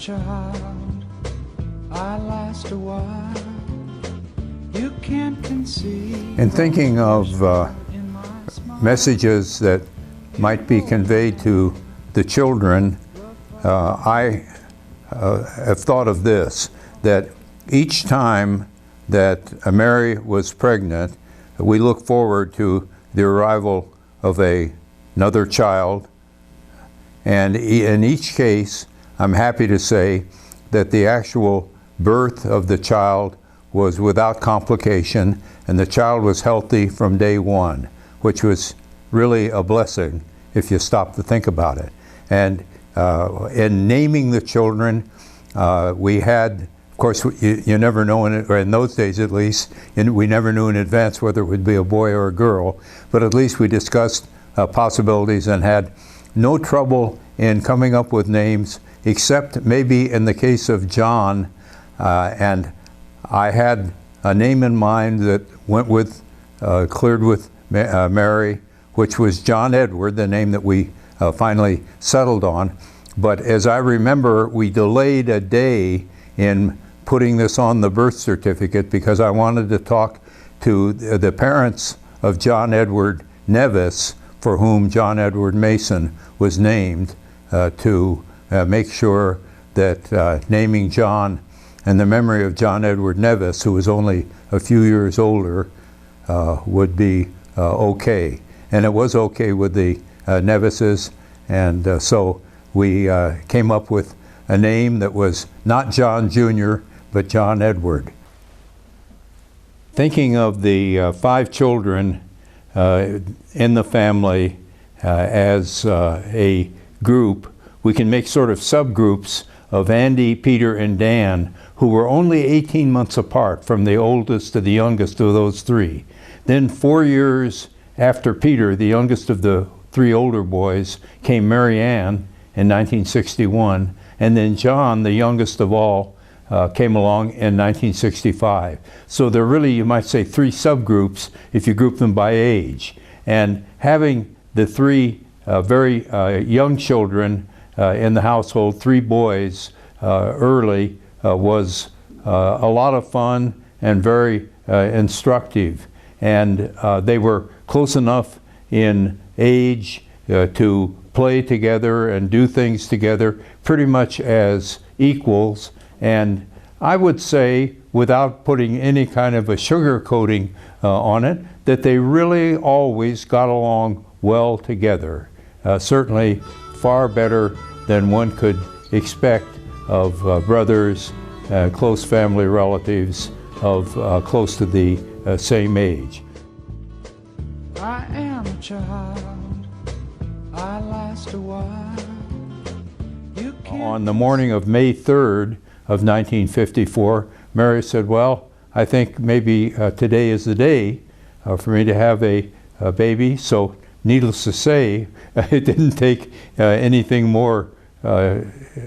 child, I last a while. You can't conceive. In thinking of messages that might be conveyed to the children, I have thought of this, that each time that Mary was pregnant, we look forward to the arrival of another child. And in each case, I'm happy to say that the actual birth of the child was without complication, and the child was healthy from day one, which was really a blessing if you stop to think about it. And in naming the children, we had, of course, you never know, or in those days at least, we never knew in advance whether it would be a boy or a girl, but at least we discussed possibilities and had no trouble in coming up with names, except maybe in the case of John. And I had a name in mind that went with, cleared with Mary, which was John Edward, the name that we finally settled on. But as I remember, we delayed a day in putting this on the birth certificate because I wanted to talk to the parents of John Edward Nevis, for whom John Edward Mason was named, to make sure that naming John in the memory of John Edward Nevis, who was only a few years older, would be okay. And it was okay with the Nevises, and so we came up with a name that was not John Jr., but John Edward. Thinking of the 5 children in the family as a group, we can make sort of subgroups of Andy, Peter, and Dan, who were only 18 months apart from the oldest to the youngest of those 3. Then 4 years after Peter, the youngest of the 3 older boys, came Mary Ann in 1961, and then John, the youngest of all, came along in 1965. So there are really, you might say, 3 subgroups if you group them by age. And having the 3 very young children in the household, 3 boys early, was a lot of fun and very instructive. And they were close enough in age to play together and do things together pretty much as equals. And I would say, without putting any kind of a sugar coating on it, that they really always got along well together. Certainly far better than one could expect of brothers, close family relatives of close to the same age. I am a child, I last a while. You can't. On the morning of May 3rd of 1954, Mary said, well, I think maybe today is the day for me to have a baby. So needless to say, it didn't take anything more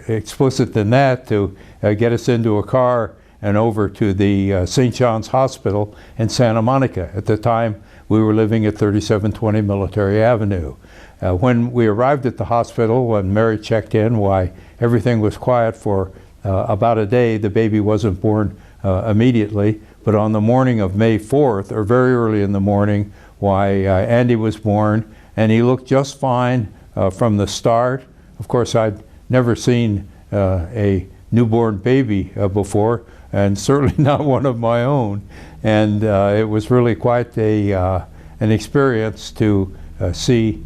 explicit than that to get us into a car and over to the St. John's Hospital in Santa Monica. At the time, we were living at 3720 Military Avenue. When we arrived at the hospital, when Mary checked in, why everything was quiet for about a day. The baby wasn't born immediately, but on the morning of May 4th, or very early in the morning, why Andy was born, and he looked just fine from the start. Of course, I'd never seen a newborn baby before, and certainly not one of my own. And it was really quite an experience to see.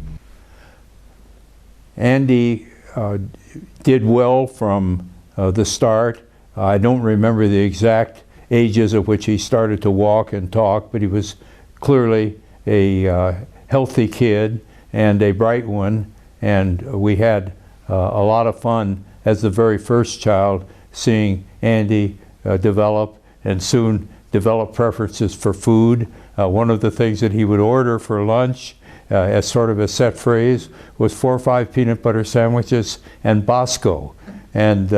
Andy did well from the start. I don't remember the exact ages at which he started to walk and talk, but he was clearly a healthy kid and a bright one, and we had a lot of fun as the very first child seeing Andy develop and soon develop preferences for food. One of the things that he would order for lunch as sort of a set phrase was 4 or 5 peanut butter sandwiches and Bosco. And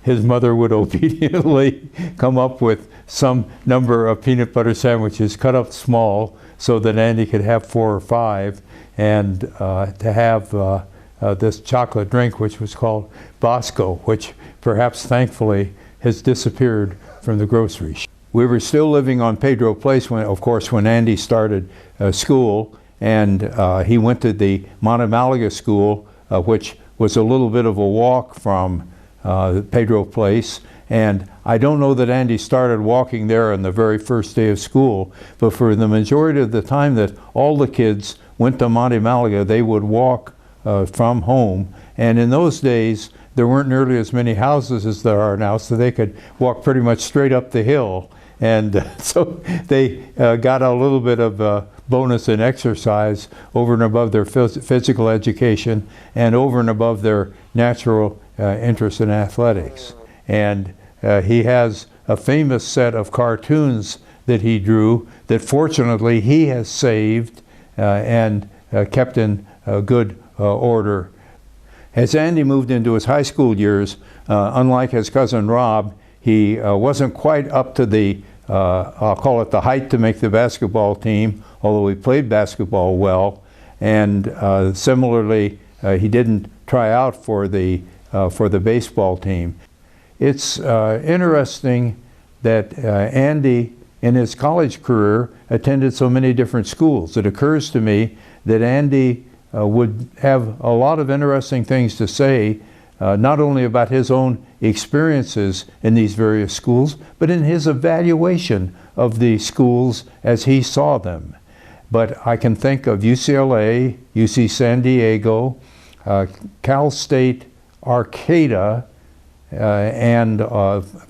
his mother would obediently come up with some number of peanut butter sandwiches cut up small so that Andy could have 4 or 5, and to have this chocolate drink, which was called Bosco, which perhaps thankfully has disappeared from the grocery. We were still living on Pedro Place when, of course, when Andy started school, and he went to the Monte Malaga school, which was a little bit of a walk from Pedro Place. And I don't know that Andy started walking there on the very first day of school, but for the majority of the time that all the kids went to Monte Malaga, they would walk from home. And in those days, there weren't nearly as many houses as there are now, so they could walk pretty much straight up the hill. And so they got a little bit of bonus in exercise over and above their physical education and over and above their natural interest in athletics. And he has a famous set of cartoons that he drew that fortunately he has saved and kept in good order. As Andy moved into his high school years, unlike his cousin Rob, he wasn't quite up to the, I'll call it the height to make the basketball team, although he played basketball well. And similarly, he didn't try out for the baseball team. It's interesting that Andy, in his college career, attended so many different schools. It occurs to me that Andy would have a lot of interesting things to say, not only about his own experiences in these various schools, but in his evaluation of the schools as he saw them. But I can think of UCLA, UC San Diego, Cal State Arcata, and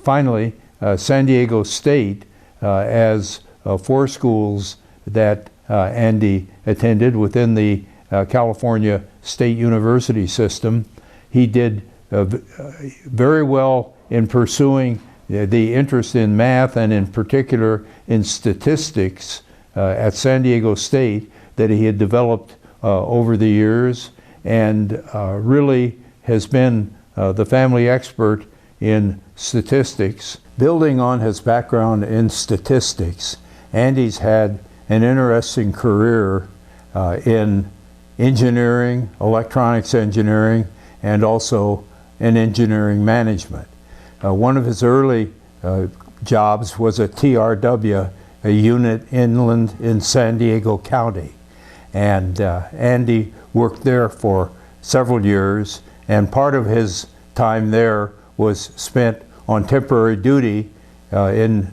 finally San Diego State as 4 schools that Andy attended within the California State University system. He did very well in pursuing the interest in math and in particular in statistics at San Diego State that he had developed over the years, and really has been the family expert in statistics. Building on his background in statistics, Andy's had an interesting career in engineering, electronics engineering, and also in engineering management. One of his early jobs was at TRW, a unit inland in San Diego County. And Andy worked there for several years, and part of his time there was spent on temporary duty in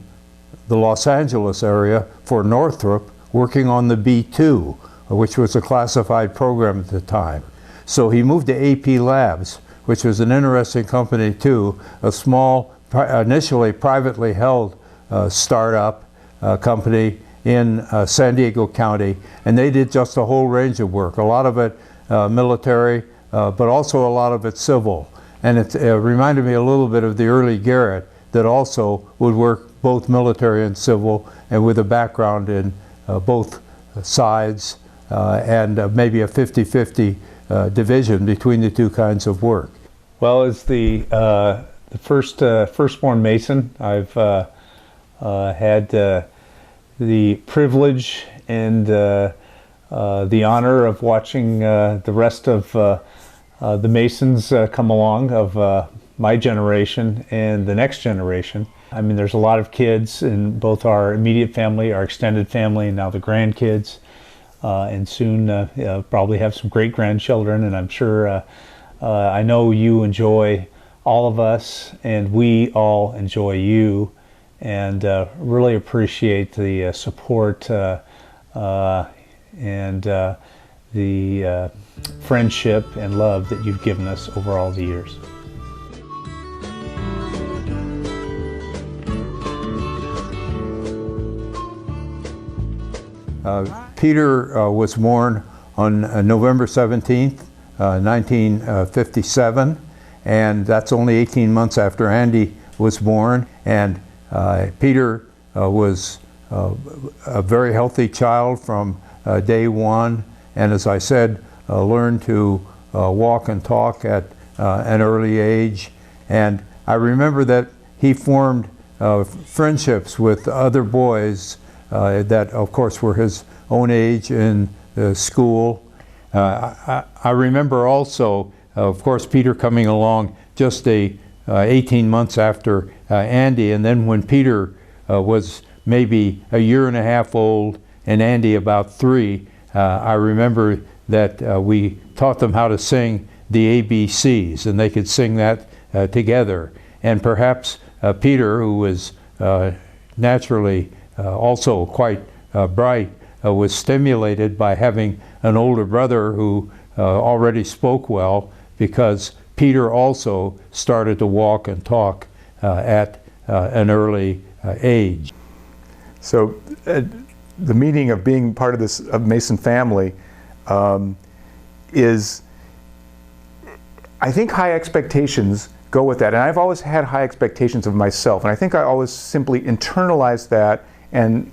the Los Angeles area for Northrop, working on the B-2, which was a classified program at the time. So he moved to AP Labs, which was an interesting company too, a small, initially privately held startup company in San Diego County, and they did just a whole range of work, a lot of it military, but also a lot of it civil. And it reminded me a little bit of the early Garrett that also would work both military and civil, and with a background in both sides, and maybe a 50-50 division between the two kinds of work. Well, as the firstborn Mason, I've had the privilege and the honor of watching the rest of the Masons come along, of my generation and the next generation. I mean, there's a lot of kids in both our immediate family, our extended family, and now the grandkids, and soon probably have some great-grandchildren, and I'm sure, I know you enjoy all of us, and we all enjoy you, and really appreciate the support and the friendship and love that you've given us over all the years. Peter was born on November 17th, 1957, and that's only 18 months after Andy was born. And Peter was a very healthy child from day one, and as I said, learned to walk and talk at an early age. And I remember that he formed friendships with other boys that of course were his own age in school. I remember also, of course, Peter coming along just 18 months after Andy, and then when Peter was maybe a year and a half old and Andy about 3, I remember that we taught them how to sing the ABCs, and they could sing that together. And perhaps Peter, who was naturally also quite bright, was stimulated by having an older brother who already spoke well, because Peter also started to walk and talk at an early age. So the meaning of being part of this Mason family is, I think high expectations go with that. And I've always had high expectations of myself. And I think I always simply internalized that, and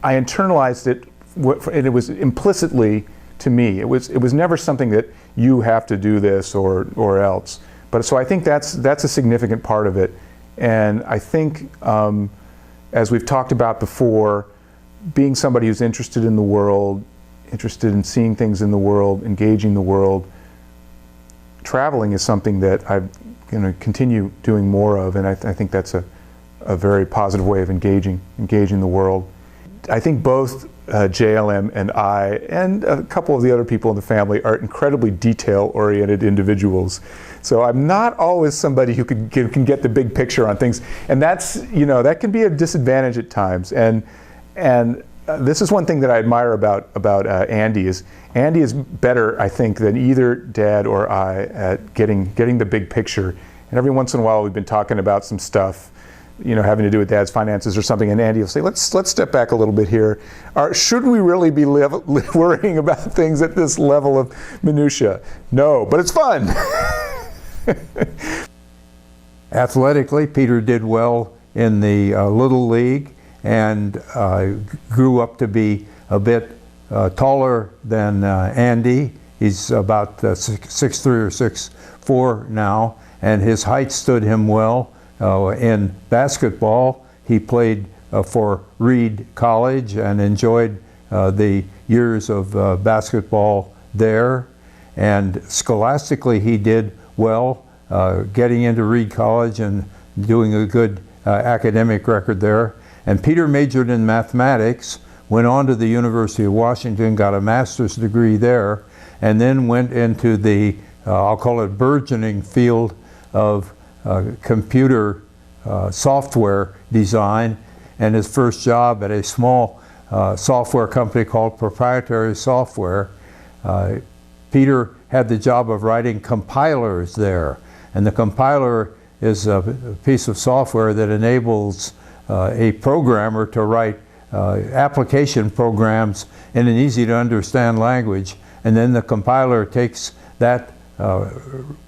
I internalized it, and it was implicitly to me. It was never something that you have to do this or else. But so I think that's a significant part of it. And I think, as we've talked about before, being somebody who's interested in the world, interested in seeing things in the world, engaging the world, traveling is something that I'm going to continue doing more of, and I think that's a very positive way of engaging the world. I think both JLM and I, and a couple of the other people in the family, are incredibly detail-oriented individuals. So I'm not always somebody who can get the big picture on things, and that's, that can be a disadvantage at times. And this is one thing that I admire about Andy is better, I think, than either Dad or I at getting the big picture. And every once in a while, we've been talking about some stuff, having to do with Dad's finances or something, and Andy will say, let's step back a little bit here. Should we really be worrying about things at this level of minutia? No, but it's fun. Athletically, Peter did well in the Little League, and grew up to be a bit taller than Andy. He's about 6'3" or 6'4" now, and his height stood him well. In basketball, he played for Reed College and enjoyed the years of basketball there. And scholastically, he did well, getting into Reed College and doing a good academic record there. And Peter majored in mathematics, went on to the University of Washington, got a master's degree there, and then went into the, I'll call it burgeoning field of computer software design. And his first job at a small software company called Proprietary Software, Peter had the job of writing compilers there. And the compiler is a piece of software that enables a programmer to write application programs in an easy to understand language, and then the compiler takes that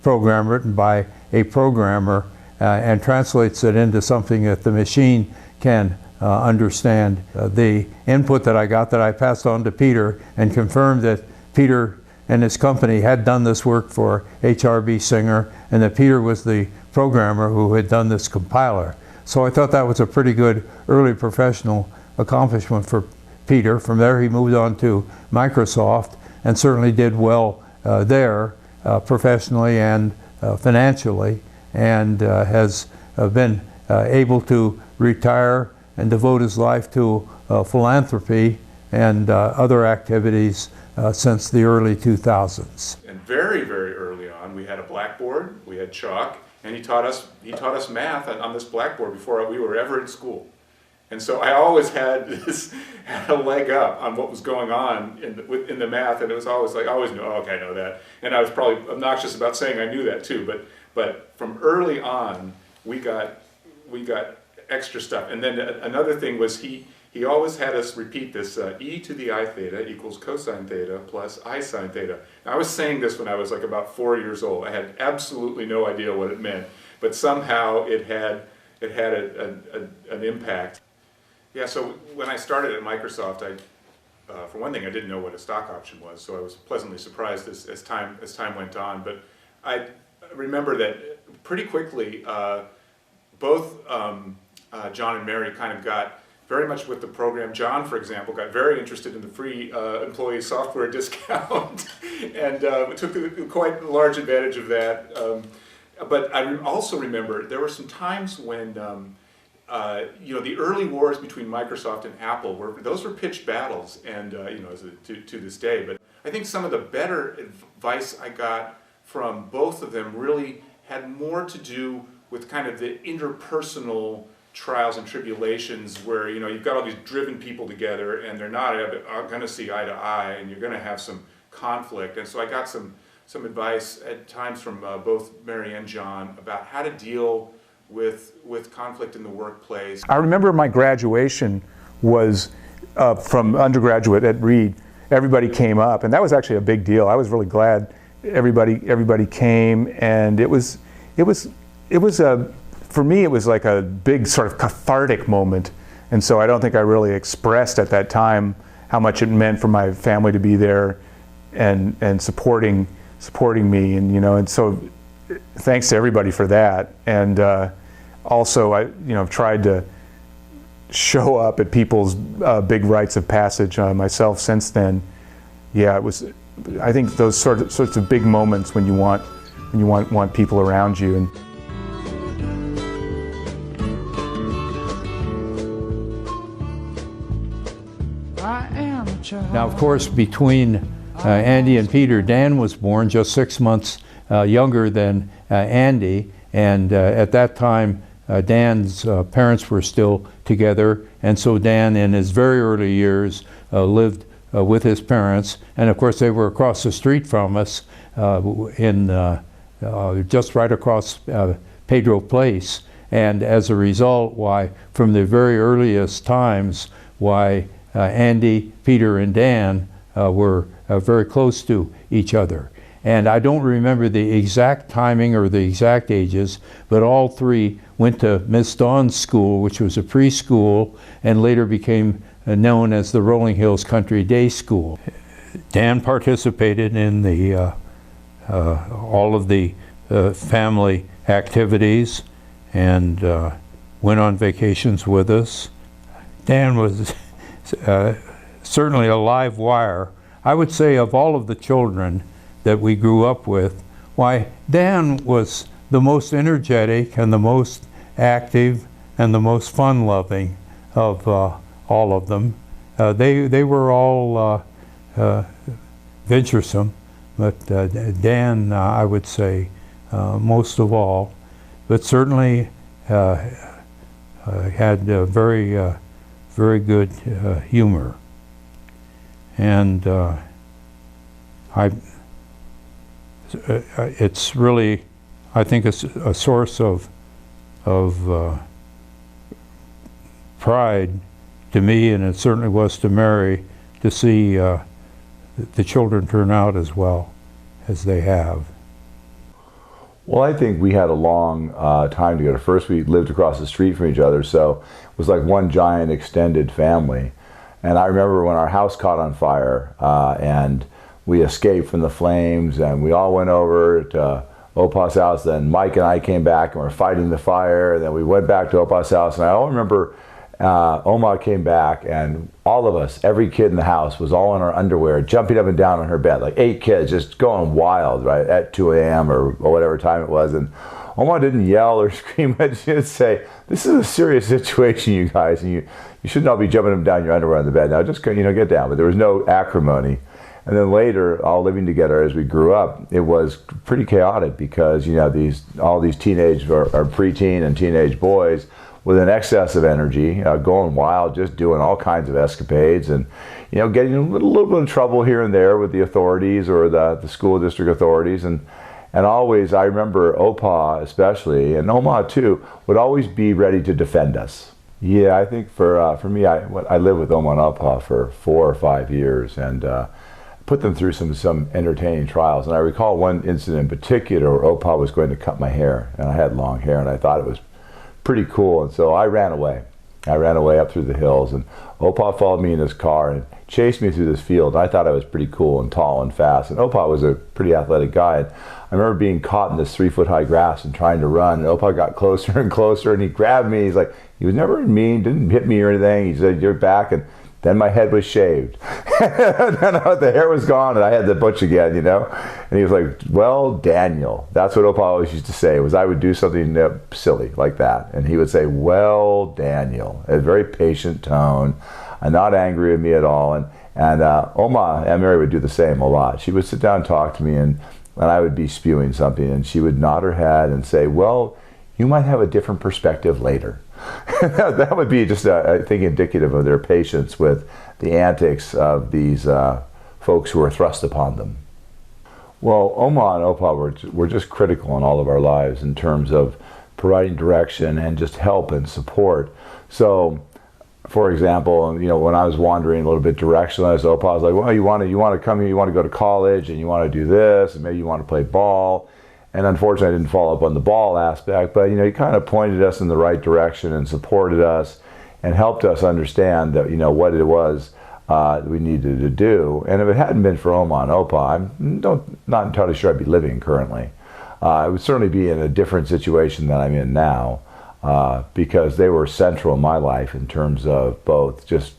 program written by a programmer and translates it into something that the machine can understand. The input that I got, that I passed on to Peter and confirmed that Peter and his company had done this work for HRB Singer, and that Peter was the programmer who had done this compiler. So I thought that was a pretty good early professional accomplishment for Peter. From there, he moved on to Microsoft and certainly did well there professionally and financially, and has been able to retire and devote his life to philanthropy and other activities since the early 2000s. And very, very early on, we had a blackboard, we had chalk, and he taught us math on this blackboard before we were ever in school. And so I always had a leg up on what was going on in the math, and it was always like, I always knew, oh, okay, I know that. And I was probably obnoxious about saying I knew that too, but from early on, we got extra stuff. And then another thing was he always had us repeat this, e to the I theta equals cosine theta plus I sine theta. Now, I was saying this when I was like about 4 years old. I had absolutely no idea what it meant, but somehow it had an impact. Yeah, so when I started at Microsoft, for one thing, I didn't know what a stock option was, so I was pleasantly surprised as time went on. But I remember that pretty quickly, both John and Mary kind of got very much with the program. John, for example, got very interested in the free employee software discount and took quite large advantage of that. But I also remember there were some times when the early wars between Microsoft and Apple those were pitched battles, and to this day. But I think some of the better advice I got from both of them really had more to do with kind of the interpersonal trials and tribulations, where you've got all these driven people together and they're not going to see eye to eye, and you're going to have some conflict. And so I got some advice at times from both Mary and John about how to deal with conflict in the workplace. I remember my graduation was from undergraduate at Reed. Everybody came up, and that was actually a big deal. I was really glad everybody came, and it was for me, it was like a big sort of cathartic moment. And so I don't think I really expressed at that time how much it meant for my family to be there and supporting me, and so thanks to everybody for that. And also I've tried to show up at people's big rites of passage myself since then. Yeah, it was, I think those sorts of big moments when you want people around you. And I am a child. Now, of course, between Andy and Peter, Dan was born just 6 months younger than Andy, and at that time Dan's parents were still together, and so Dan in his very early years lived with his parents, and of course they were across the street from us just right across Pedro Place. And as a result, from the very earliest times, Andy, Peter, and Dan were very close to each other. And I don't remember the exact timing or the exact ages, but all three went to Miss Dawn's school, which was a preschool, and later became known as the Rolling Hills Country Day School. Dan participated in all of the family activities and went on vacations with us. Dan was certainly a live wire. I would say of all of the children that we grew up with, Dan was the most energetic and the most active and the most fun-loving of all of them. They were all venturesome, but Dan, I would say, most of all, but certainly had very good humor. And it's really, I think it's a source of pride to me, and it certainly was to Mary, to see the children turn out as well as they have. Well, I think we had a long time together. First, we lived across the street from each other, so it was like one giant extended family. And I remember when our house caught on fire and we escaped from the flames, and we all went over to Opa's house. Then Mike and I came back and were fighting the fire. And then we went back to Opa's house, and I remember Oma came back, and all of us, every kid in the house, was all in our underwear, jumping up and down on her bed, like 8 kids, just going wild, right, at 2 a.m. or whatever time it was. And Oma didn't yell or scream, but she would say, "This is a serious situation, you guys, and you should not be jumping up and down your underwear on the bed. Now just get down." But there was no acrimony. And then later, all living together as we grew up, it was pretty chaotic because all these teenage or preteen and teenage boys with an excess of energy, going wild, just doing all kinds of escapades, and getting in a little bit of trouble here and there with the authorities or the school district authorities. And always, I remember Opa especially, and Oma too, would always be ready to defend us. Yeah, I think for me, I lived with Oma and Opa for 4 or 5 years, and put them through some entertaining trials. And I recall one incident in particular where Opa was going to cut my hair, and I had long hair, and I thought it was pretty cool, and so I ran away. I ran away up through the hills, and Opa followed me in his car and chased me through this field. I thought I was pretty cool and tall and fast, and Opa was a pretty athletic guy. And I remember being caught in this 3-foot-high grass and trying to run, and Opa got closer and closer, and he grabbed me. He's like, he was never mean, didn't hit me or anything. He said, "You're back," and then my head was shaved. Then the hair was gone, and I had the butch again, you know? And he was like, "Well, Daniel." That's what Opa always used to say, was I would do something silly like that. And he would say, "Well, Daniel," a very patient tone, and not angry at me at all. And Oma, Aunt Mary, would do the same a lot. She would sit down and talk to me, and I would be spewing something, and she would nod her head and say, "Well, you might have a different perspective later." That would be just, I think, indicative of their patience with the antics of these folks who are thrust upon them. Well, Oma and Opa were just critical in all of our lives in terms of providing direction and just help and support. So, for example, you know, when I was wandering a little bit directionless, Opa was like, "Well, you want to come here, you want to go to college, and you want to do this, and maybe you want to play ball." And unfortunately, I didn't follow up on the ball aspect, but, you know, he kind of pointed us in the right direction and supported us and helped us understand that, you know, what it was we needed to do. And if it hadn't been for Oma and Opa, I'm not entirely sure I'd be living currently. I would certainly be in a different situation than I'm in now, because they were central in my life in terms of both just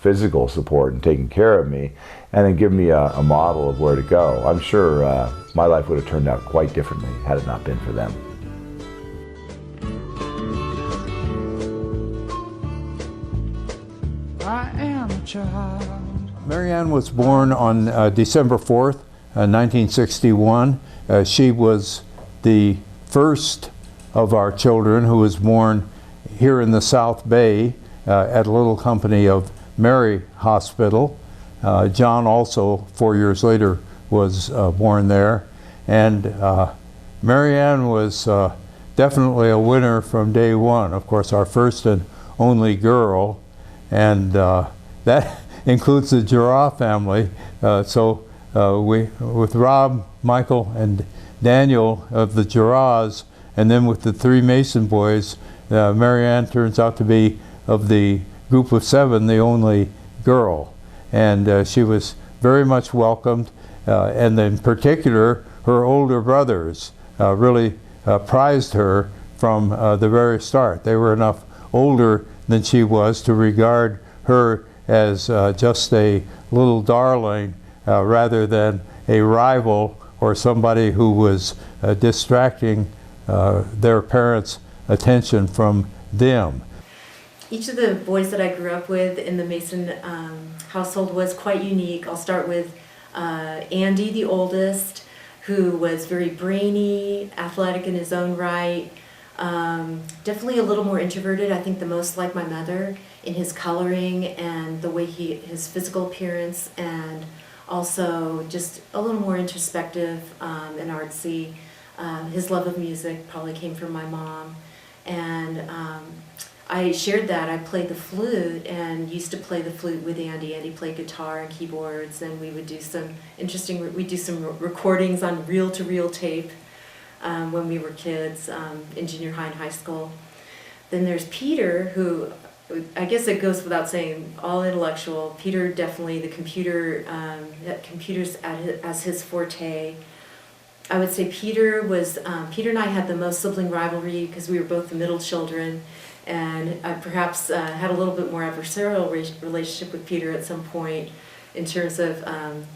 physical support and taking care of me, and then give me a model of where to go. I'm sure my life would have turned out quite differently had it not been for them. I am a child. Mary Ann was born on December 4th, 1961. She was the first of our children who was born here in the South Bay at a little company of Mary Hospital. John also, 4 years later, was born there. And Mary Ann was definitely a winner from day one. Of course, our first and only girl. And that includes the Girard family. So we, with Rob, Michael, and Daniel of the Girards, and then with the 3 Mason boys, Mary Ann turns out to be, of the group of 7, the only girl. And she was very much welcomed, and in particular, her older brothers really prized her from the very start. They were enough older than she was to regard her as just a little darling rather than a rival or somebody who was distracting their parents' attention from them. Each of the boys that I grew up with in the Mason household was quite unique. I'll start with Andy, the oldest, who was very brainy, athletic in his own right, definitely a little more introverted, I think the most like my mother in his coloring and the way his physical appearance, and also just a little more introspective and artsy. His love of music probably came from my mom, and I shared that. I played the flute and used to play the flute with Andy. Andy played guitar and keyboards, and we would do some recordings on reel-to-reel tape when we were kids in junior high and high school. Then there's Peter, who I guess it goes without saying, all intellectual. Peter definitely the computers as his forte. I would say Peter and I had the most sibling rivalry because we were both the middle children, and I perhaps had a little bit more adversarial relationship with Peter at some point in terms of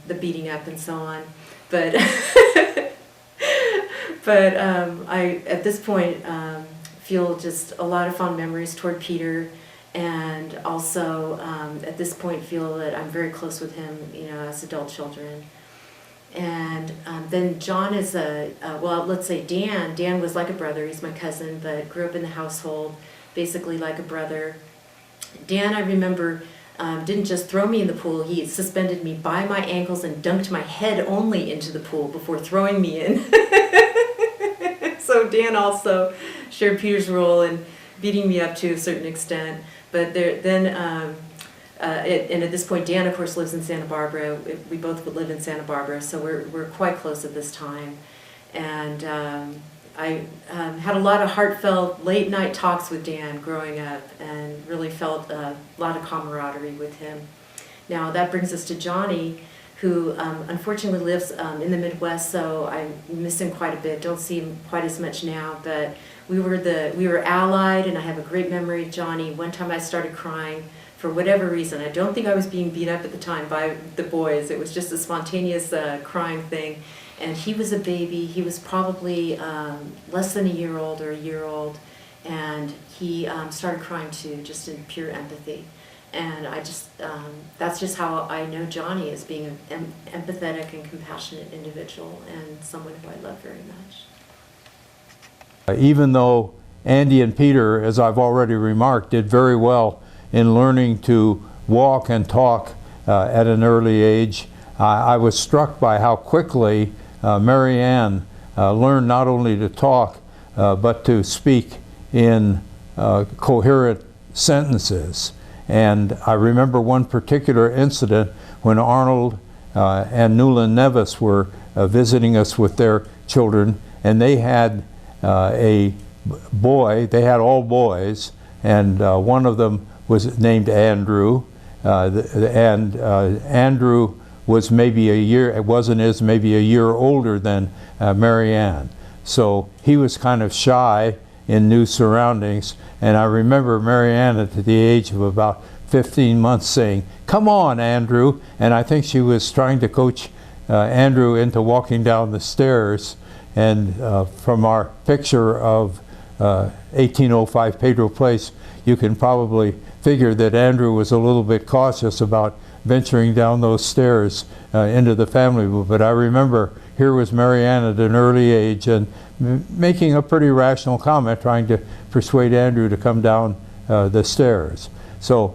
the beating up and so on. But I at this point feel just a lot of fond memories toward Peter, and also at this point feel that I'm very close with him, you know, as adult children. And then John is let's say Dan. Dan was like a brother. He's my cousin, but grew up in the household, basically like a brother. Dan, I remember, didn't just throw me in the pool. He suspended me by my ankles and dunked my head only into the pool before throwing me in. So Dan also shared Peter's role in beating me up to a certain extent. But and at this point, Dan, of course, lives in Santa Barbara. We both would live in Santa Barbara, so we're quite close at this time. And I had a lot of heartfelt late night talks with Dan growing up and really felt a lot of camaraderie with him. Now that brings us to Johnny, who unfortunately lives in the Midwest, so I miss him quite a bit. Don't see him quite as much now, but we were allied, and I have a great memory of Johnny. One time I started crying for whatever reason. I don't think I was being beat up at the time by the boys. It was just a spontaneous crying thing. And he was a baby. He was probably less than a year old or a year old, and he started crying too, just in pure empathy. And I just, that's just how I know Johnny as being an empathetic and compassionate individual and someone who I love very much. Even though Andy and Peter, as I've already remarked, did very well in learning to walk and talk at an early age, I was struck by how quickly Mary Ann learned not only to talk but to speak in coherent sentences. And I remember one particular incident when Arnold and Newland Nevis were visiting us with their children, and they had a boy. They had all boys, and one of them was named Andrew, and Andrew was maybe maybe a year older than Mary Ann. So he was kind of shy in new surroundings, and I remember Mary Ann at the age of about 15 months saying, "Come on, Andrew," and I think she was trying to coach Andrew into walking down the stairs. And from our picture of 1805 Pedro Place, you can probably figure that Andrew was a little bit cautious about venturing down those stairs into the family. But I remember here was Mary Ann at an early age and making a pretty rational comment, trying to persuade Andrew to come down the stairs. So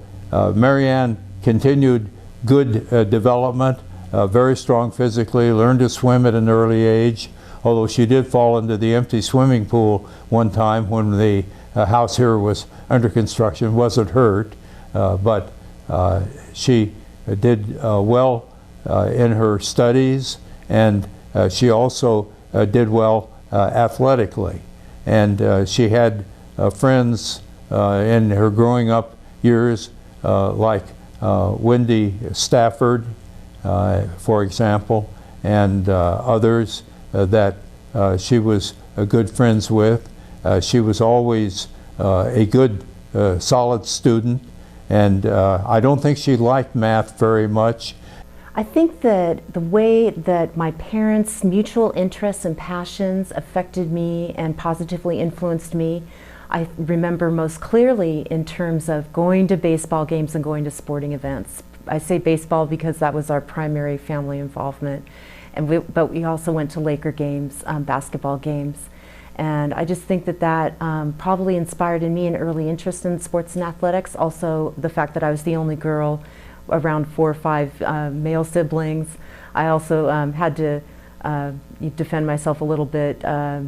Mary Ann continued good development, very strong physically, learned to swim at an early age, although she did fall into the empty swimming pool one time when the house here was under construction. Wasn't hurt, but she did well in her studies, and she also did well athletically. And she had friends in her growing up years like Wendy Stafford, for example, and others that she was good friends with. She was always a good, solid student, and I don't think she liked math very much. I think that the way that my parents' mutual interests and passions affected me and positively influenced me, I remember most clearly in terms of going to baseball games and going to sporting events. I say baseball because that was our primary family involvement, but we also went to Laker games, basketball games. And I just think that probably inspired in me an early interest in sports and athletics. Also the fact that I was the only girl around 4 or 5 male siblings. I also had to defend myself a little bit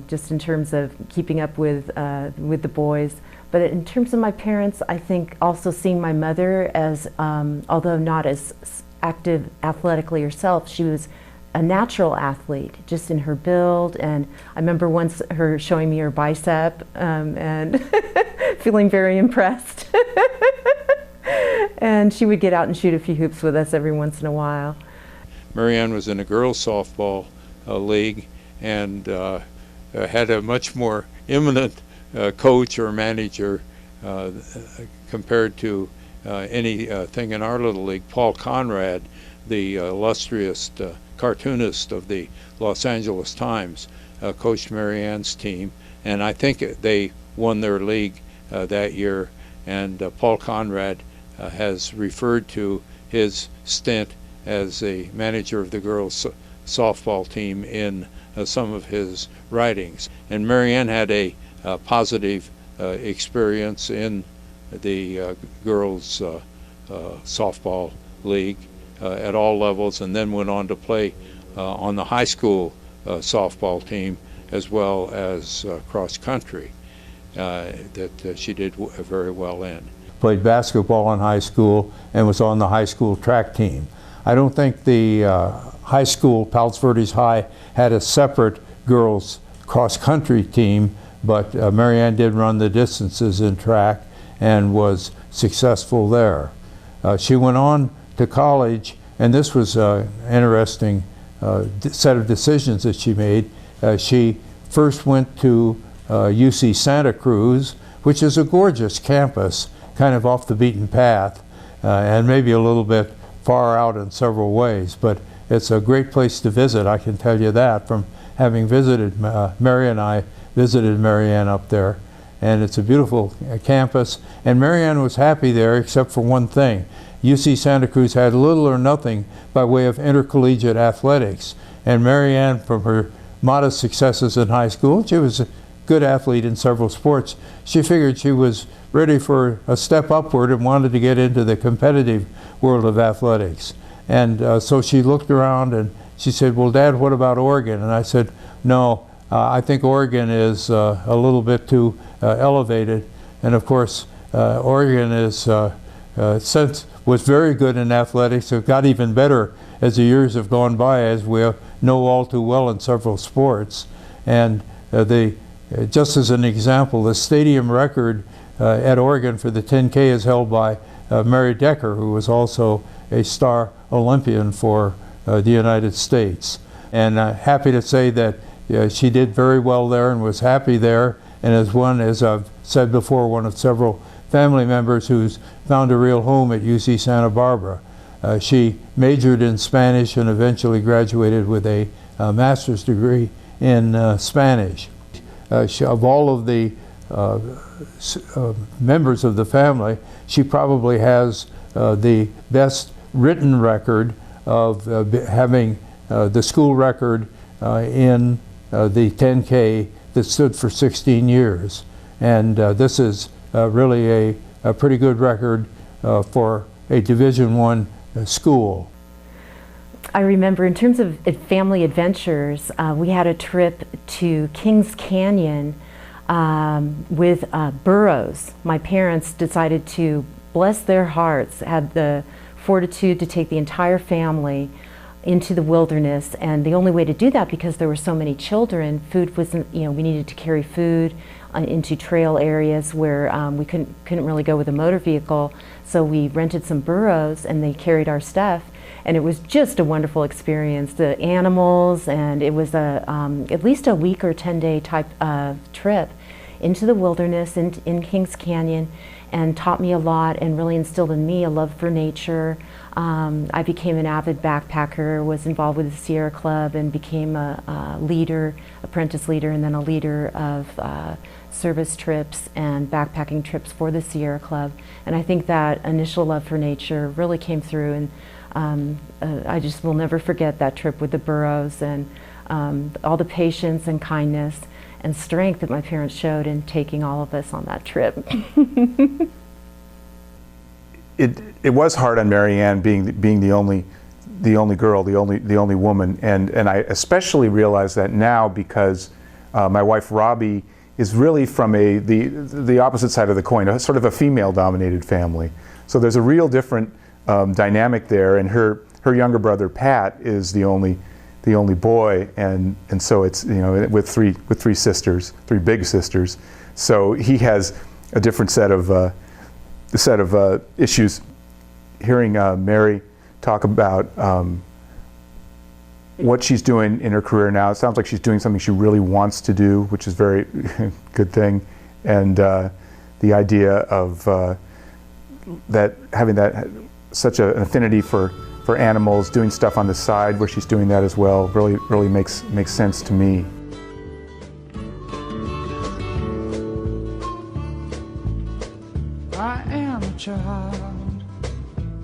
just in terms of keeping up with the boys. But in terms of my parents, I think also seeing my mother as, although not as active athletically herself, she was a natural athlete, just in her build. And I remember once her showing me her bicep and feeling very impressed. And she would get out and shoot a few hoops with us every once in a while. Mary Ann was in a girls' softball league and had a much more eminent coach or manager compared to anything in our little league. Paul Conrad, the illustrious cartoonist of the Los Angeles Times, coached Mary Ann's team, and I think they won their league that year. And Paul Conrad has referred to his stint as a manager of the girls' softball team in some of his writings. And Mary Ann had a positive experience in the girls' softball league at all levels, and then went on to play on the high school softball team as well as cross country that she did very well in. Played basketball in high school and was on the high school track team. I don't think the high school, Palos Verdes High, had a separate girls cross-country team, but Mary Ann did run the distances in track and was successful there. She went on to college, and this was an interesting set of decisions that she made. She first went to UC Santa Cruz, which is a gorgeous campus, kind of off the beaten path, and maybe a little bit far out in several ways, but it's a great place to visit, I can tell you that, from having visited. Mary and I visited Mary Ann up there, and it's a beautiful campus, and Mary Ann was happy there except for one thing. UC Santa Cruz had little or nothing by way of intercollegiate athletics, and Mary Ann, from her modest successes in high school, she was a good athlete in several sports. She figured she was ready for a step upward and wanted to get into the competitive world of athletics. And so she looked around and she said, well, Dad, what about Oregon? And I said, no, I think Oregon is a little bit too elevated. And of course, Oregon is, was very good in athletics. It got even better as the years have gone by, as we know all too well in several sports. And just as an example, the stadium record at Oregon for the 10K is held by Mary Decker, who was also a star Olympian for the United States. And happy to say that she did very well there and was happy there, and as one, as I've said before, one of several family members who's found a real home at UC Santa Barbara. She majored in Spanish and eventually graduated with a master's degree in Spanish. Of all of the members of the family, she probably has the best written record of having the school record in the 10K that stood for 16 years. And this is really a pretty good record for a Division I school. I remember in terms of family adventures, we had a trip to Kings Canyon with burros. My parents decided to, bless their hearts, had the fortitude to take the entire family into the wilderness, and the only way to do that, because there were so many children, food wasn't, we needed to carry food into trail areas where we couldn't really go with a motor vehicle, so we rented some burros and they carried our stuff, and it was just a wonderful experience. The animals, and it was at least a week or 10-day type trip into the wilderness in Kings Canyon, and taught me a lot and really instilled in me a love for nature. I became an avid backpacker, was involved with the Sierra Club, and became a leader, apprentice leader, and then a leader of service trips and backpacking trips for the Sierra Club. And I think that initial love for nature really came through, and I just will never forget that trip with the burros, and all the patience and kindness and strength that my parents showed in taking all of us on that trip. It was hard on Mary Ann being the only girl, the only woman, and I especially realize that now because my wife Robbie is really from the opposite side of the coin, sort of a female-dominated family. So there's a real different dynamic there, and her younger brother Pat is the only boy, and so it's with three sisters, three big sisters. So he has a different set of issues. Hearing Mary talk about what she's doing in her career now, it sounds like she's doing something she really wants to do, which is a very good thing. And the idea of that having that such an affinity for animals, doing stuff on the side where she's doing that as well, really makes sense to me. I am a child.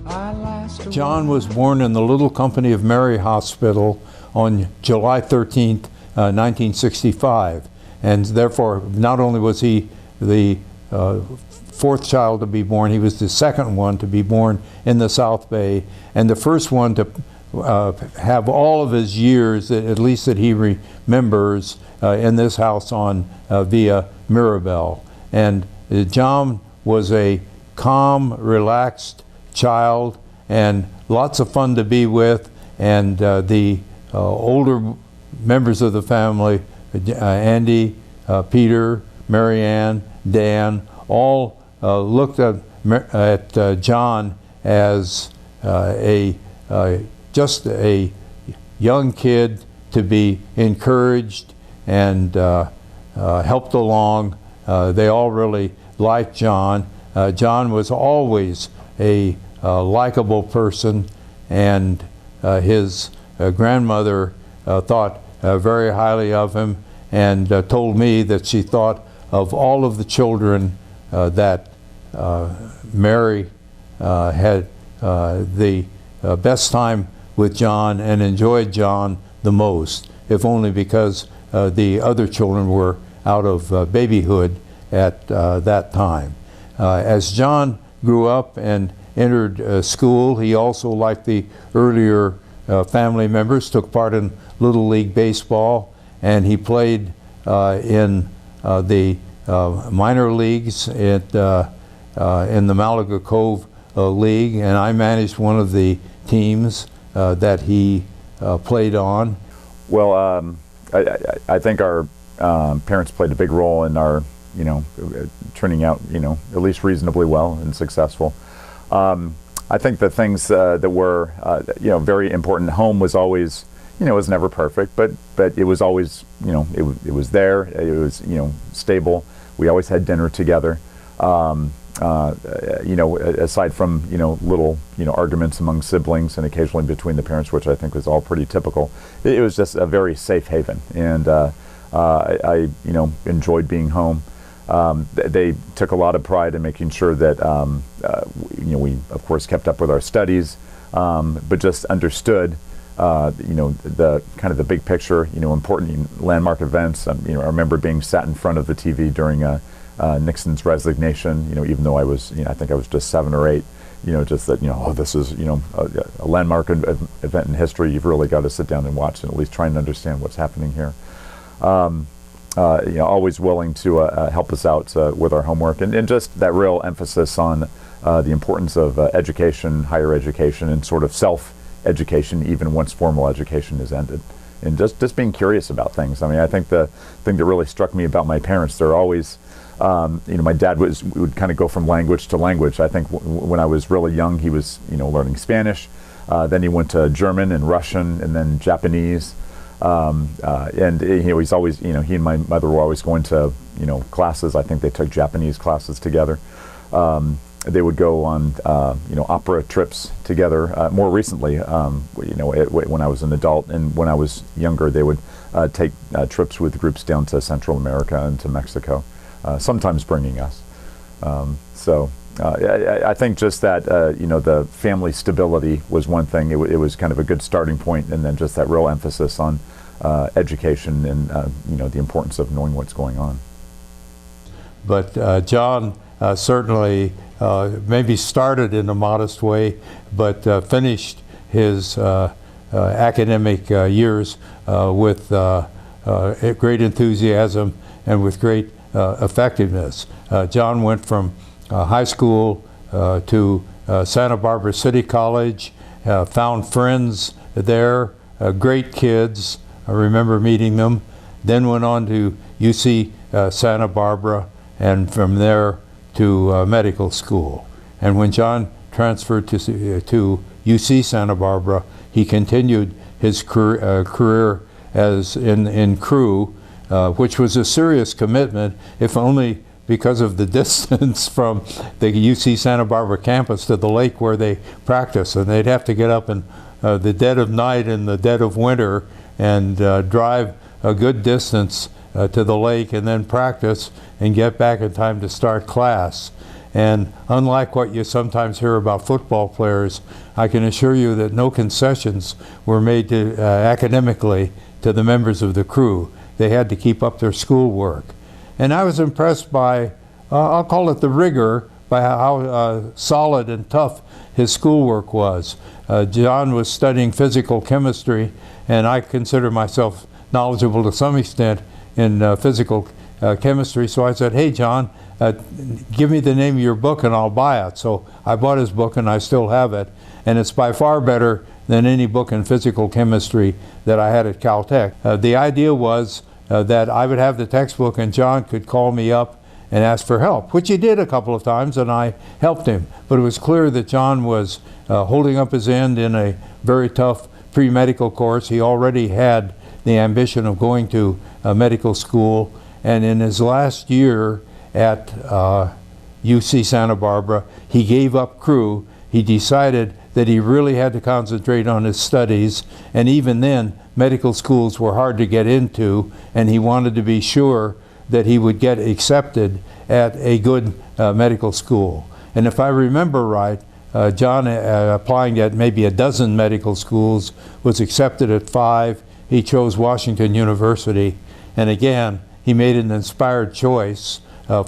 I last John was born in the Little Company of Mary Hospital on July 13th, 1965. And therefore, not only was he the fourth child to be born, he was the second one to be born in the South Bay, and the first one to have all of his years, at least that he remembers, in this house on Via Mirabel. And John was a calm, relaxed child and lots of fun to be with, and the older members of the family Andy, Peter, Marianne, Dan, all looked at John as just a young kid to be encouraged and helped along. They all really liked John. John was always a likable person, and his grandmother thought very highly of him, and told me that she thought of all of the children that Mary had the best time with John and enjoyed John the most, if only because the other children were out of babyhood at that time. As John grew up and entered school, he also, like the earlier family members, took part in Little League Baseball, and he played in the minor leagues in the Malaga Cove League, and I managed one of the teams that he played on. Well, I think our parents played a big role in our, turning out, at least reasonably well and successful. I think the things that were, very important. Home was always, it was never perfect, but it was always, it was there. It was, stable. We always had dinner together. Aside from, little, arguments among siblings and occasionally between the parents, which I think was all pretty typical, it was just a very safe haven. And I enjoyed being home. They took a lot of pride in making sure that, we, of course, kept up with our studies, but just understood, the kind of the big picture, important landmark events. I remember being sat in front of the TV during Nixon's resignation, even though I was, I think I was just 7 or 8, just that, this is, a landmark event in history. You've really got to sit down and watch and at least try and understand what's happening here. Always willing to help us out with our homework, and just that real emphasis on the importance of education, higher education, and sort of self-education, even once formal education is ended. And just being curious about things. I mean, I think the thing that really struck me about my parents, they're always, my dad would kind of go from language to language. I think when I was really young, he was, learning Spanish. Then he went to German and Russian and then Japanese. And he's always, he and my mother were always going to, classes. I think they took Japanese classes together. They would go on, opera trips together. More recently, when I was an adult, and when I was younger, they would take trips with groups down to Central America and to Mexico, sometimes bringing us. I think just that, the family stability was one thing. It was kind of a good starting point, and then just that real emphasis on education and, the importance of knowing what's going on. But John certainly maybe started in a modest way, but finished his academic years with great enthusiasm and with great effectiveness. John went from high school to Santa Barbara City College, found friends there, great kids. I remember meeting them. Then went on to UC Santa Barbara, and from there to medical school. And when John transferred to UC Santa Barbara, he continued his career as in crew, which was a serious commitment, if only because of the distance from the UC Santa Barbara campus to the lake where they practice. And they'd have to get up in the dead of night in the dead of winter and drive a good distance to the lake and then practice and get back in time to start class. And unlike what you sometimes hear about football players, I can assure you that no concessions were made to, academically to the members of the crew. They had to keep up their schoolwork. And I was impressed by, I'll call it the rigor, by how solid and tough his schoolwork was. John was studying physical chemistry, and I consider myself knowledgeable to some extent in physical chemistry. So I said, hey, John, give me the name of your book and I'll buy it. So I bought his book and I still have it. And it's by far better than any book in physical chemistry that I had at Caltech. The idea was that I would have the textbook and John could call me up and ask for help, which he did a couple of times, and I helped him. But it was clear that John was holding up his end in a very tough pre-medical course. He already had the ambition of going to medical school, and in his last year at UC Santa Barbara, he gave up crew. He decided that he really had to concentrate on his studies, and even then medical schools were hard to get into, and he wanted to be sure that he would get accepted at a good medical school. And if I remember right, John, applying at maybe a dozen medical schools, was accepted at 5. He chose Washington University, and again, he made an inspired choice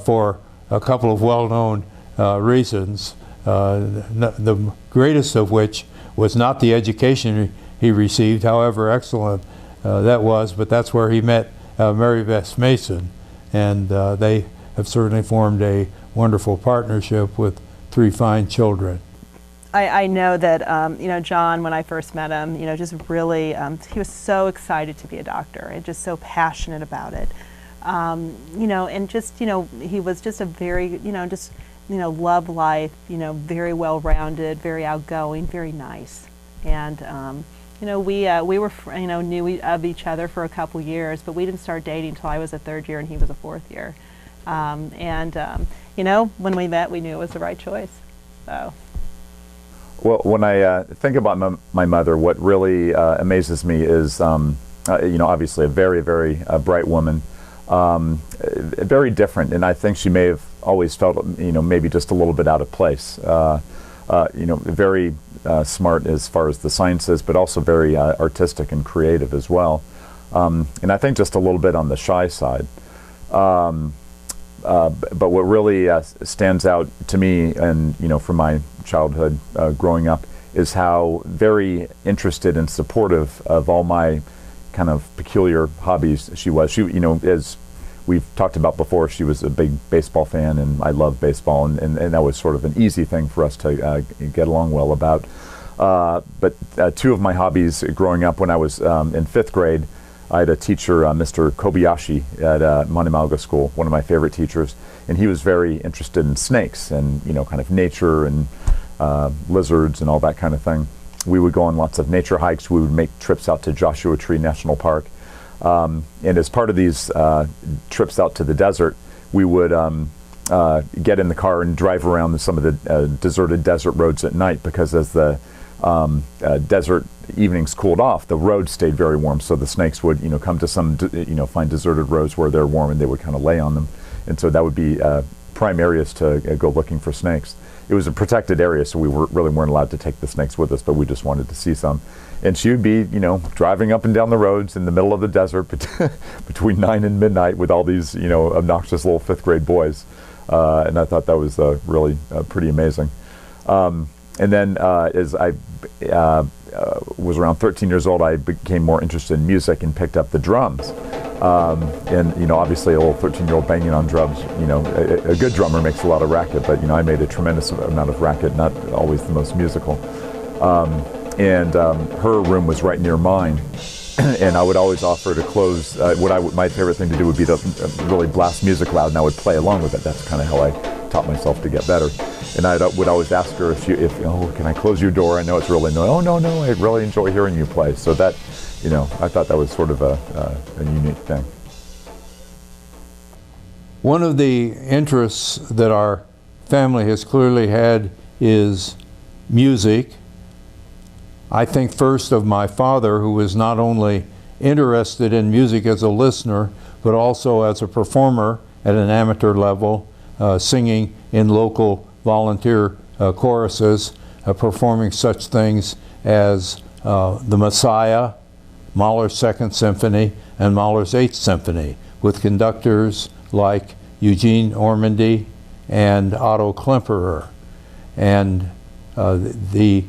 for a couple of well-known reasons, the greatest of which was not the education he received, however excellent that was, but that's where he met Mary Beth Mason, and they have certainly formed a wonderful partnership with 3 fine children. I know that, you know, John, when I first met him, you know, just really, he was so excited to be a doctor and just so passionate about it. You know, and just, you know, he was just a very, you know, just, you know, loved life, you know, very well-rounded, very outgoing, very nice. And, you know, we were, you know, knew of each other for a couple years, but we didn't start dating until I was a 3rd year and he was a 4th year. You know, when we met, we knew it was the right choice. So. Well, when I think about my mother, what really amazes me is, you know, obviously a very, very bright woman, very different, and I think she may have always felt, you know, maybe just a little bit out of place. You know, very smart as far as the sciences, but also very artistic and creative as well. And I think just a little bit on the shy side. But what really stands out to me, and you know, from my childhood growing up, is how very interested and supportive of all my kind of peculiar hobbies she was. She, you know, as we've talked about before, she was a big baseball fan, and I love baseball, and that was sort of an easy thing for us to get along well about. But 2 of my hobbies growing up, when I was in 5th grade, I had a teacher, Mr. Kobayashi, at Monemalga School, one of my favorite teachers, and he was very interested in snakes and, you know, kind of nature and lizards and all that kind of thing. We would go on lots of nature hikes. We would make trips out to Joshua Tree National Park. And as part of these trips out to the desert, we would get in the car and drive around some of the deserted desert roads at night, because as the desert evenings cooled off, the roads stayed very warm, so the snakes would, you know, come to some, you know, find deserted roads where they're warm, and they would kind of lay on them, and so that would be prime areas to go looking for snakes. It was a protected area, so we really weren't allowed to take the snakes with us, but we just wanted to see some. And she would be, you know, driving up and down the roads in the middle of the desert between 9 and midnight with all these, you know, obnoxious little 5th grade boys, and I thought that was really pretty amazing. And then as I was around 13 years old, I became more interested in music and picked up the drums. And, you know, obviously a little 13-year-old banging on drums, you know, a good drummer makes a lot of racket, but, you know, I made a tremendous amount of racket, not always the most musical. And her room was right near mine, and I would always offer to close, my favorite thing to do would be to really blast music loud, and I would play along with it. That's kind of how I taught myself to get better. And I would always ask her if oh, can I close your door? I know it's really noisy. Oh, no, I really enjoy hearing you play. So that, you know, I thought that was sort of a unique thing. One of the interests that our family has clearly had is music. I think first of my father, who was not only interested in music as a listener, but also as a performer at an amateur level, singing in local volunteer choruses, performing such things as The Messiah, Mahler's Second Symphony, and Mahler's Eighth Symphony, with conductors like Eugene Ormandy and Otto Klemperer. And the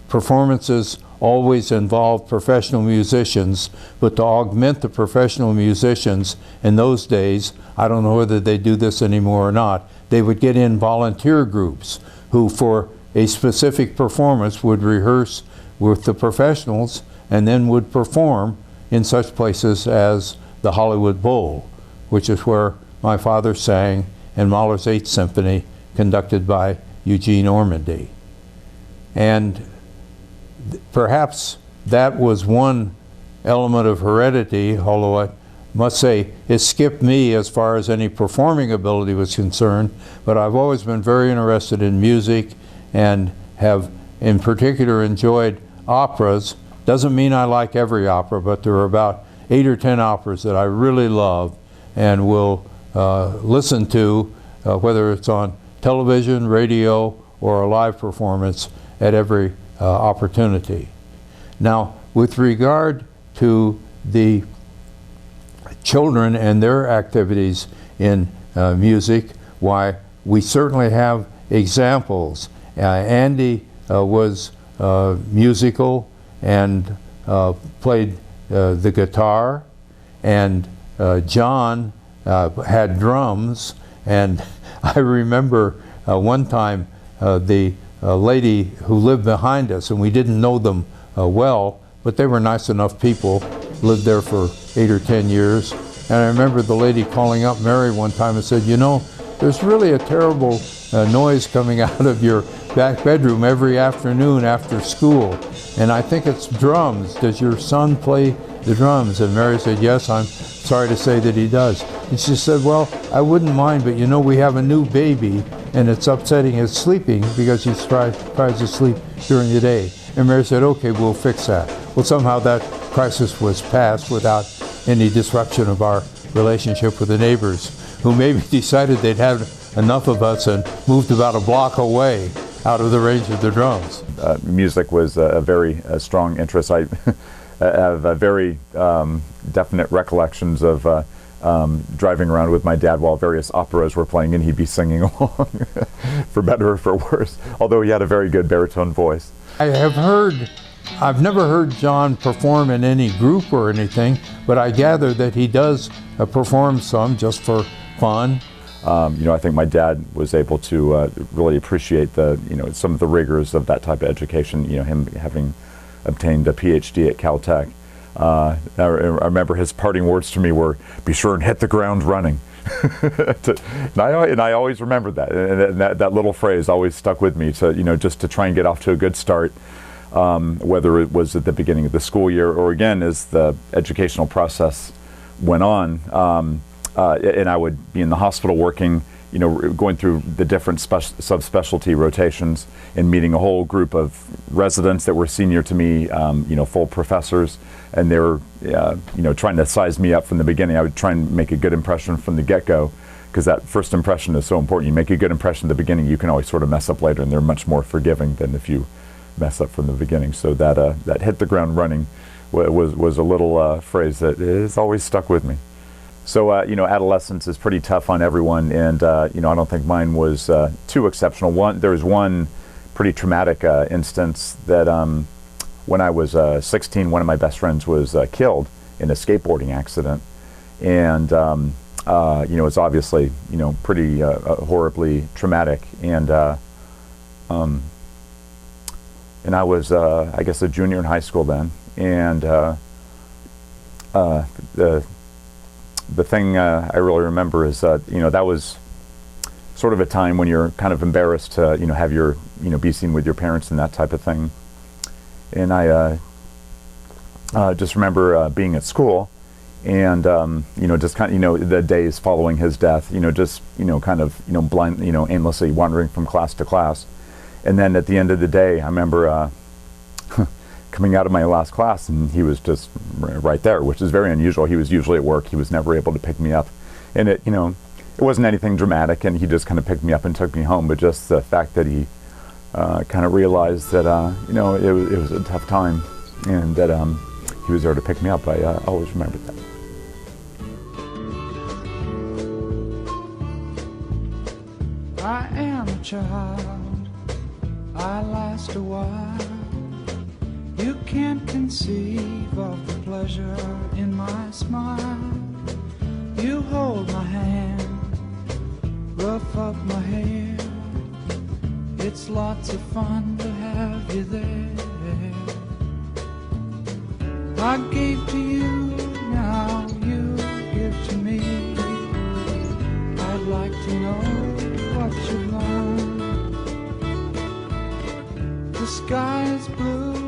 performances always involved professional musicians, but to augment the professional musicians in those days, I don't know whether they do this anymore or not, they would get in volunteer groups who for a specific performance would rehearse with the professionals and then would perform in such places as the the Hollywood Bowl, which is where my father sang in Mahler's Eighth Symphony, conducted by Eugene Ormandy. And perhaps that was one element of heredity, although I must say it skipped me as far as any performing ability was concerned, but I've always been very interested in music and have in particular enjoyed operas. Doesn't mean I like every opera, but there are about 8 or 10 operas that I really love and will listen to, whether it's on television, radio, or a live performance at every opportunity. Now, with regard to the children and their activities in music, why, we certainly have examples. Andy was musical and played the guitar, and John had drums, and I remember one time the lady who lived behind us, and we didn't know them well, but they were nice enough people, lived there for 8 or 10 years. And I remember the lady calling up Mary one time and said, you know, there's really a terrible noise coming out of your back bedroom every afternoon after school, and I think it's drums. Does your son play the drums? And Mary said, yes, I'm sorry to say that he does. And she said, well, I wouldn't mind, but you know, we have a new baby and it's upsetting his sleeping because he tries to sleep during the day. And Mary said, okay, we'll fix that. Well, somehow that crisis was passed without any disruption of our relationship with the neighbors, who maybe decided they'd had enough of us and moved about a block away out of the range of the drums. Music was a very strong interest. I have very definite recollections of driving around with my dad while various operas were playing, and he'd be singing along, for better or for worse, although he had a very good baritone voice. I've never heard John perform in any group or anything, but I gather that he does perform some just for fun. You know, I think my dad was able to really appreciate some of the rigors of that type of education. You know, him having obtained a PhD at Caltech. I remember his parting words to me were, "Be sure and hit the ground running." and I always remembered that, and that little phrase always stuck with me. To just to try and get off to a good start, whether it was at the beginning of the school year or again as the educational process went on. And I would be in the hospital working, going through the different subspecialty rotations and meeting a whole group of residents that were senior to me, full professors, and they were, trying to size me up from the beginning. I would try and make a good impression from the get-go, because that first impression is so important. You make a good impression at the beginning, you can always sort of mess up later, and they're much more forgiving than if you mess up from the beginning. So that hit the ground running was a little phrase that has always stuck with me. So, adolescence is pretty tough on everyone, and, I don't think mine was too exceptional. There was one pretty traumatic instance that when I was 16, one of my best friends was killed in a skateboarding accident. And, it's obviously, pretty horribly traumatic. And I was, I guess, a junior in high school then. And the thing I really remember is that was sort of a time when you're kind of embarrassed to have your be seen with your parents and that type of thing. And I just remember being at school and just kind of the days following his death, blind, aimlessly wandering from class to class. And then at the end of the day, I remember coming out of my last class, and he was just right there, which is very unusual. He was usually at work. He was never able to pick me up. And it wasn't anything dramatic, and he just kind of picked me up and took me home. But just the fact that he kind of realized that, it was a tough time, and that he was there to pick me up, I always remembered that. I am a child, I last a while. You can't conceive of the pleasure in my smile. You hold my hand, rough up my hair. It's lots of fun to have you there. I gave to you, now you like to know what you've learned. The sky is blue